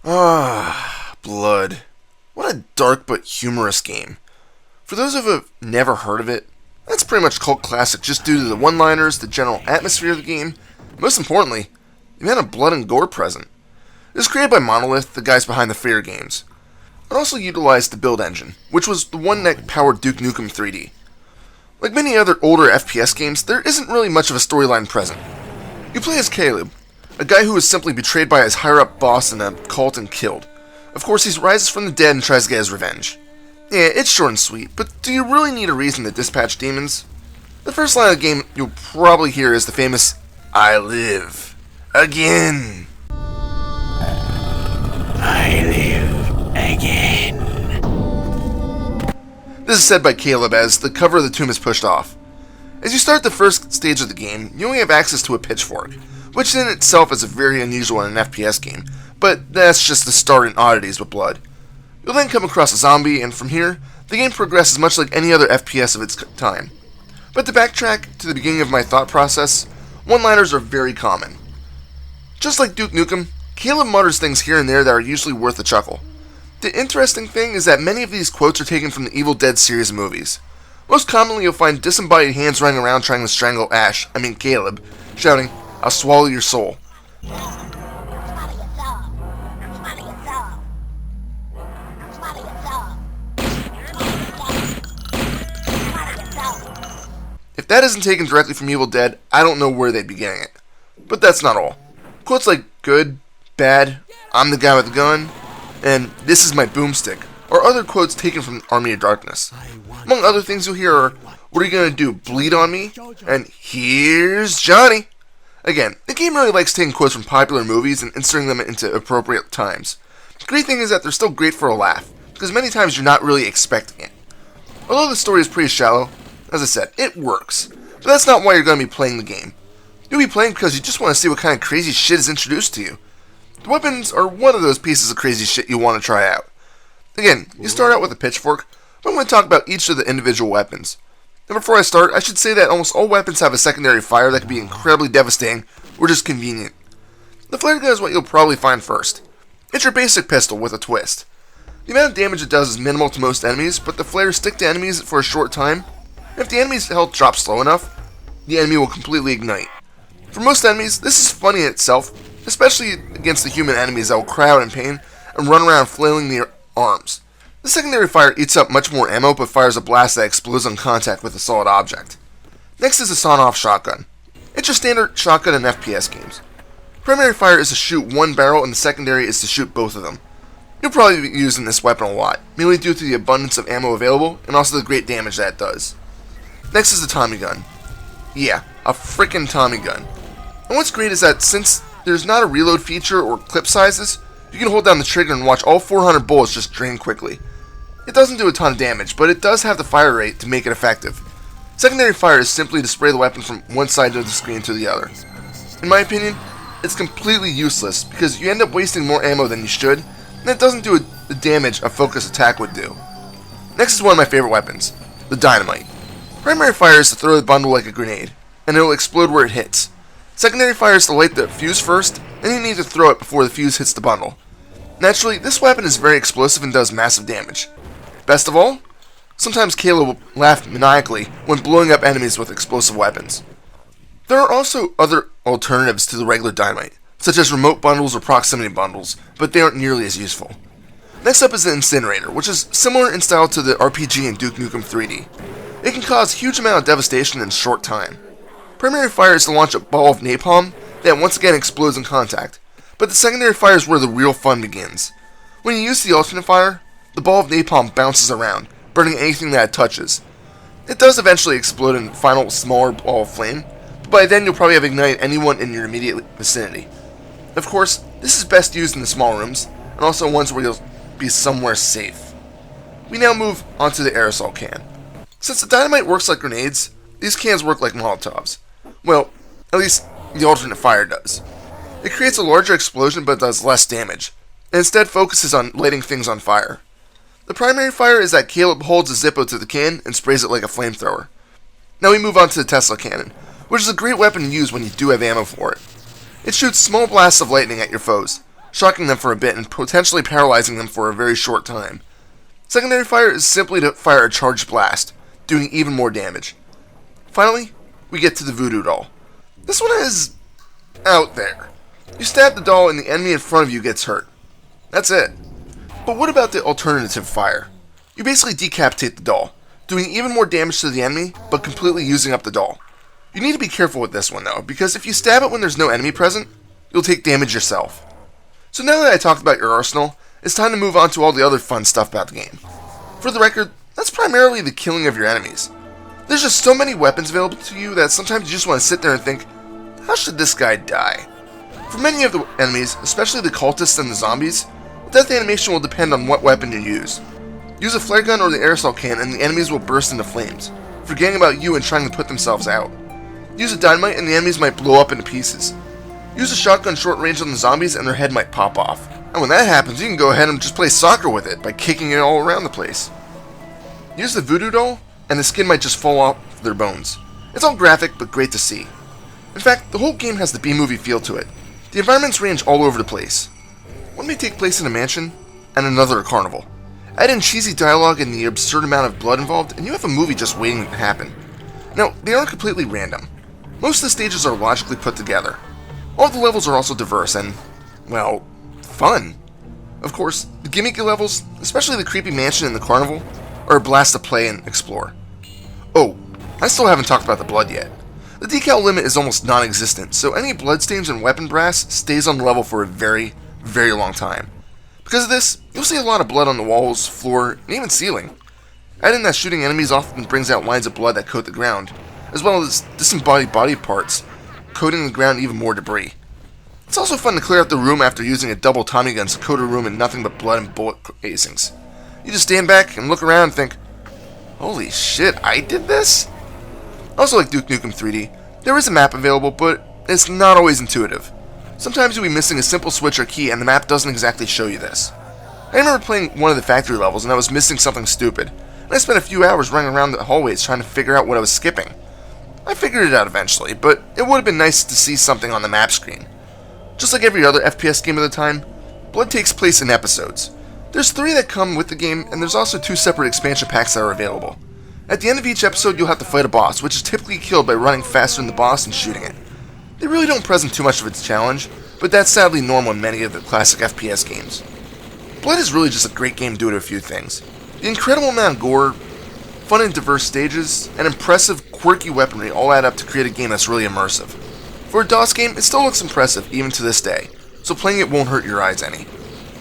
Ah, Blood. What a dark but humorous game. For those of you who have never heard of it, that's pretty much a cult classic just due to the one-liners, the general atmosphere of the game, and most importantly, the amount of blood and gore present. It was created by Monolith, the guys behind the Fear games. It also utilized the build engine, which was the one that powered Duke Nukem 3D. Like many other older FPS games, there isn't really much of a storyline present. You play as Caleb, a guy who was simply betrayed by his higher-up boss in a cult and killed. Of course, he rises from the dead and tries to get his revenge. Yeah, it's short and sweet, but do you really need a reason to dispatch demons? The first line of the game you'll probably hear is the famous, "I live again." I live again. This is said by Caleb as the cover of the tomb is pushed off. As you start the first stage of the game, you only have access to a pitchfork, which in itself is very unusual in an FPS game, but that's just the start in oddities with blood. You'll then come across a zombie, and from here, the game progresses much like any other FPS of its time. But to backtrack to the beginning of my thought process, one-liners are very common. Just like Duke Nukem, Caleb mutters things here and there that are usually worth a chuckle. The interesting thing is that many of these quotes are taken from the Evil Dead series of movies. Most commonly, you'll find disembodied hands running around trying to strangle Caleb, shouting, "I'll swallow your soul." If that isn't taken directly from Evil Dead, I don't know where they'd be getting it. But that's not all. Quotes like good, bad, I'm the guy with the gun, and this is my boomstick are other quotes taken from Army of Darkness. Among other things you'll hear are, "What are you going to do, bleed on me?" and "Here's Johnny." Again, the game really likes taking quotes from popular movies and inserting them into appropriate times. The great thing is that they're still great for a laugh, because many times you're not really expecting it. Although the story is pretty shallow, as I said, it works. But that's not why you're going to be playing the game. You'll be playing because you just want to see what kind of crazy shit is introduced to you. The weapons are one of those pieces of crazy shit you want to try out. Again, you start out with a pitchfork, but I'm going to talk about each of the individual weapons. And before I start, I should say that almost all weapons have a secondary fire that can be incredibly devastating or just convenient. The flare gun is what you'll probably find first. It's your basic pistol with a twist. The amount of damage it does is minimal to most enemies, but the flares stick to enemies for a short time. And if the enemy's health drops slow enough, the enemy will completely ignite. For most enemies, this is funny in itself, especially against the human enemies that will cry out in pain and run around flailing their arms. The secondary fire eats up much more ammo but fires a blast that explodes on contact with a solid object. Next is the sawn-off shotgun. It's your standard shotgun in FPS games. Primary fire is to shoot one barrel and the secondary is to shoot both of them. You'll probably be using this weapon a lot, mainly due to the abundance of ammo available and also the great damage that it does. Next is the Tommy gun. Yeah, a frickin' Tommy gun. And what's great is that since there's not a reload feature or clip sizes, you can hold down the trigger and watch all 400 bullets just drain quickly. It doesn't do a ton of damage, but it does have the fire rate to make it effective. Secondary fire is simply to spray the weapon from one side of the screen to the other. In my opinion, it's completely useless because you end up wasting more ammo than you should, and it doesn't do the damage a focus attack would do. Next is one of my favorite weapons, the dynamite. Primary fire is to throw the bundle like a grenade, and it will explode where it hits. Secondary fire is to light the fuse first, and you need to throw it before the fuse hits the bundle. Naturally, this weapon is very explosive and does massive damage. Best of all, sometimes Caleb will laugh maniacally when blowing up enemies with explosive weapons. There are also other alternatives to the regular dynamite, such as remote bundles or proximity bundles, but they aren't nearly as useful. Next up is the incinerator, which is similar in style to the RPG in Duke Nukem 3D. It can cause a huge amount of devastation in a short time. Primary fire is to launch a ball of napalm that once again explodes in contact, but the secondary fire is where the real fun begins. When you use the alternate fire, the ball of napalm bounces around, burning anything that it touches. It does eventually explode in a final smaller ball of flame, but by then you'll probably have ignited anyone in your immediate vicinity. Of course, this is best used in the small rooms, and also ones where you'll be somewhere safe. We now move on to the aerosol can. Since the dynamite works like grenades, these cans work like Molotovs. Well, at least the alternate fire does. It creates a larger explosion but does less damage, and instead focuses on lighting things on fire. The primary fire is that Caleb holds a Zippo to the can and sprays it like a flamethrower. Now we move on to the Tesla cannon, which is a great weapon to use when you do have ammo for it. It shoots small blasts of lightning at your foes, shocking them for a bit and potentially paralyzing them for a very short time. Secondary fire is simply to fire a charged blast, doing even more damage. Finally, we get to the voodoo doll. This one is out there. You stab the doll and the enemy in front of you gets hurt. That's it. But what about the alternative fire? You basically decapitate the doll, doing even more damage to the enemy, but completely using up the doll. You need to be careful with this one though, because if you stab it when there's no enemy present, you'll take damage yourself. So now that I talked about your arsenal, it's time to move on to all the other fun stuff about the game. For the record, that's primarily the killing of your enemies. There's just so many weapons available to you that sometimes you just want to sit there and think, how should this guy die? For many of the enemies, especially the cultists and the zombies, the death animation will depend on what weapon you use. Use a flare gun or the aerosol can and the enemies will burst into flames, forgetting about you and trying to put themselves out. Use a dynamite and the enemies might blow up into pieces. Use a shotgun short range on the zombies and their head might pop off. And when that happens, you can go ahead and just play soccer with it by kicking it all around the place. Use the voodoo doll, and the skin might just fall off their bones. It's all graphic, but great to see. In fact, the whole game has the B-movie feel to it. The environments range all over the place. One may take place in a mansion, and another a carnival. Add in cheesy dialogue and the absurd amount of blood involved, and you have a movie just waiting to happen. Now, they aren't completely random. Most of the stages are logically put together. All the levels are also diverse and, well, fun. Of course, the gimmicky levels, especially the creepy mansion and the carnival, are a blast to play and explore. Oh, I still haven't talked about the blood yet. The decal limit is almost non-existent, so any bloodstains and weapon brass stays on the level for a very, very long time. Because of this, you'll see a lot of blood on the walls, floor, and even ceiling. Add in that shooting enemies often brings out lines of blood that coat the ground, as well as disembodied body parts, coating the ground even more debris. It's also fun to clear out the room after using a double Tommy gun to coat a room in nothing but blood and bullet casings. You just stand back and look around and think, holy shit, I did this? Also like Duke Nukem 3D, there is a map available, but it's not always intuitive. Sometimes you'll be missing a simple switch or key and the map doesn't exactly show you this. I remember playing one of the factory levels and I was missing something stupid, and I spent a few hours running around the hallways trying to figure out what I was skipping. I figured it out eventually, but it would have been nice to see something on the map screen. Just like every other FPS game of the time, Blood takes place in episodes. There's 3 that come with the game, and there's also 2 separate expansion packs that are available. At the end of each episode, you'll have to fight a boss, which is typically killed by running faster than the boss and shooting it. They really don't present too much of its challenge, but that's sadly normal in many of the classic FPS games. Blood is really just a great game due to a few things. The incredible amount of gore, fun and diverse stages, and impressive, quirky weaponry all add up to create a game that's really immersive. For a DOS game, it still looks impressive even to this day, so playing it won't hurt your eyes any.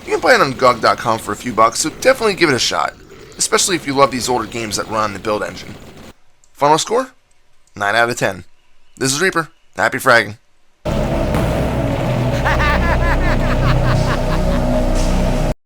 You can buy it on GOG.com for a few bucks, so definitely give it a shot, especially if you love these older games that run on the build engine. Final score? 9 out of 10. This is Reaper. Happy fragging.